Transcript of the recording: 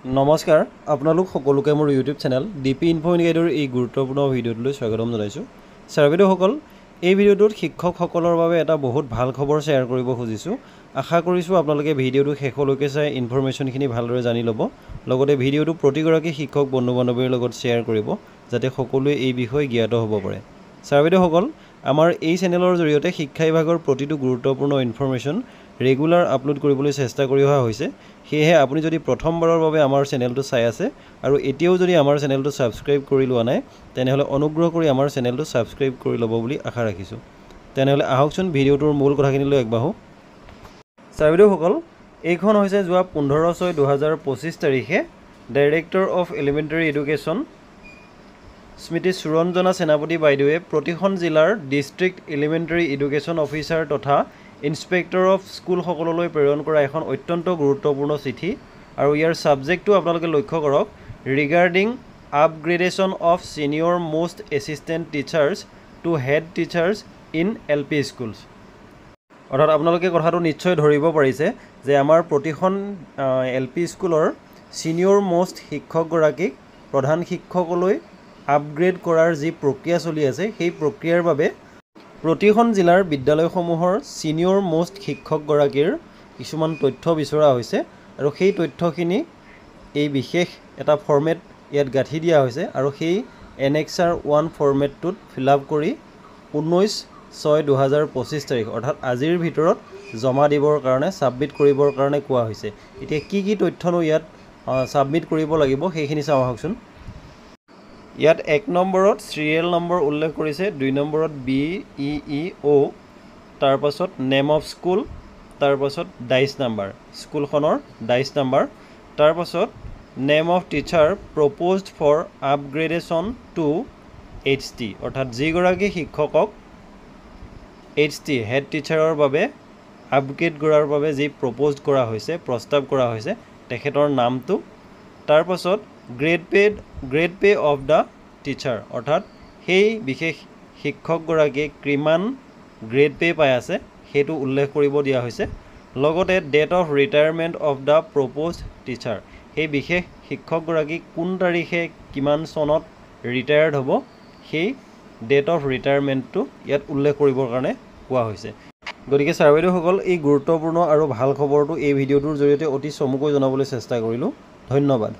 নমস্কাৰ আপোনালোক সকলোকে মোৰ ইউটিউব চেনেল ডিপি ইনফো গাইডৰ এই গুৰুত্বপূৰ্ণ ভিডিঅ'টোলৈ স্বাগতম জনাইছোঁ। ছাৰ বাইদেউসকল, এই ভিডিঅ'টোত শিক্ষকসকলৰ বাবে এটা বহুত ভাল খবৰ শ্বেয়াৰ কৰিব খুজিছোঁ। আশা কৰিছোঁ আপোনালোকে ভিডিঅ'টো শেষলৈকে চাই ইনফৰমেশ্যনখিনি ভালদৰে জানি ল'ব। লগতে ভিডিঅ'টো প্ৰতিগৰাকী শিক্ষক বন্ধু বান্ধৱীৰ লগত শ্বেয়াৰ কৰিব, যাতে সকলোৱে এই বিষয়ে জ্ঞাত হ'ব পাৰে। ছাৰ বাইদেউসকল, আমাৰ এই চেনেলৰ জৰিয়তে শিক্ষা বিভাগৰ প্ৰতিটো গুৰুত্বপূৰ্ণ ইনফৰমেশ্যন ৰেগুলাৰ আপলোড কৰিবলৈ চেষ্টা কৰি অহা হৈছে। সেয়েহে আপুনি যদি প্ৰথমবাৰৰ বাবে আমাৰ চেনেলটো চাই আছে আৰু এতিয়াও যদি আমাৰ চেনেলটো ছাবস্ক্ৰাইব কৰি লোৱা নাই, তেনেহ'লে অনুগ্ৰহ কৰি আমাৰ চেনেলটো ছাবস্ক্ৰাইব কৰি ল'ব বুলি আশা ৰাখিছোঁ। তেনেহ'লে আহকচোন ভিডিঅ'টোৰ মূল কথাখিনিলৈ আগবাঢ়োঁ। ছাৰ বাইদেউসকল, এইখন হৈছে যোৱা 15/6/2025 তাৰিখে ডাইৰেক্টৰ অফ এলিমেণ্টাৰী এডুকেশ্যন স্মৃতি সুৰঞ্জনা সেনাপতি বাইদেৱে প্ৰতিখন জিলাৰ ডিষ্ট্ৰিক্ট এলিমেণ্টাৰী এডুকেশ্যন অফিচাৰ তথা ইনস্পেক্টৰ অফ স্কুলসকললৈ প্ৰেৰণ কৰা এখন অত্যন্ত গুৰুত্বপূৰ্ণ চিঠি। আৰু ইয়াৰ ছাবজেক্টটো আপোনালোকে লক্ষ্য কৰক, regarding upgradation of senior most assistant teachers to head teachers in LP schools. অৰ্থাৎ আপোনালোকে কথাটো নিশ্চয় ধৰিব পাৰিছে যে আমাৰ প্ৰতিখন LP স্কুলৰ ছিনিয়ৰ মোষ্ট শিক্ষকগৰাকীক প্ৰধান শিক্ষকলৈ আপগ্ৰেড কৰাৰ যি প্ৰক্ৰিয়া চলি আছে, সেই প্ৰক্ৰিয়াৰ বাবে প্ৰতিখন জিলাৰ বিদ্যালয়সমূহৰ ছিনিয়ৰ মোষ্ট শিক্ষকগৰাকীৰ কিছুমান তথ্য বিচৰা হৈছে। আৰু সেই তথ্যখিনি এই বিশেষ এটা ফৰ্মেট ইয়াত গাঁঠি দিয়া হৈছে আৰু সেই Annexure 1 ফৰ্মেটটোত ফিল আপ কৰি 19/6/2025 তাৰিখ অৰ্থাৎ আজিৰ ভিতৰত জমা দিবৰ কাৰণে, ছাবমিট কৰিবৰ কাৰণে কোৱা হৈছে। এতিয়া কি তথ্যনো ইয়াত ছাবমিট কৰিব লাগিব সেইখিনি চাওঁ আহকচোন। ইয়াত 1 নম্বৰত চিৰিয়েল নম্বৰ উল্লেখ কৰিছে, 2 নম্বৰত BEEO, তাৰপাছত নেম অফ স্কুল, তাৰপাছত ডাইচ নাম্বাৰ, স্কুলখনৰ ডাইচ নাম্বাৰ, তাৰপাছত name of teacher proposed for upgradation to HT, অৰ্থাৎ যিগৰাকী শিক্ষকক HT হেড টিচাৰৰ বাবে আপগ্ৰেড কৰাৰ বাবে যি প্ৰপ'জ কৰা হৈছে, প্ৰস্তাৱ কৰা হৈছে, তেখেতৰ নামটো, তাৰপাছত grade pay off the teacher, অৰ্থাৎ সেই বিশেষ শিক্ষকগৰাকীয়ে কিমান গ্ৰেড পে পাই আছে সেইটো উল্লেখ কৰিব দিয়া হৈছে। লগতে date of retirement of the proposed teacher, সেই বিশেষ শিক্ষকগৰাকী কোন তাৰিখে কিমান চনত ৰিটায়াৰ্ড হ'ব, সেই ডেট অফ ৰিটায়াৰমেণ্টটো ইয়াত উল্লেখ কৰিবৰ কাৰণে কোৱা হৈছে। গতিকে ছাৰ বাইদেউসকল, এই গুৰুত্বপূৰ্ণ আৰু ভাল খবৰটো এই ভিডিঅ'টোৰ জৰিয়তে অতি চমুকৈ জনাবলৈ চেষ্টা কৰিলোঁ। ধন্যবাদ।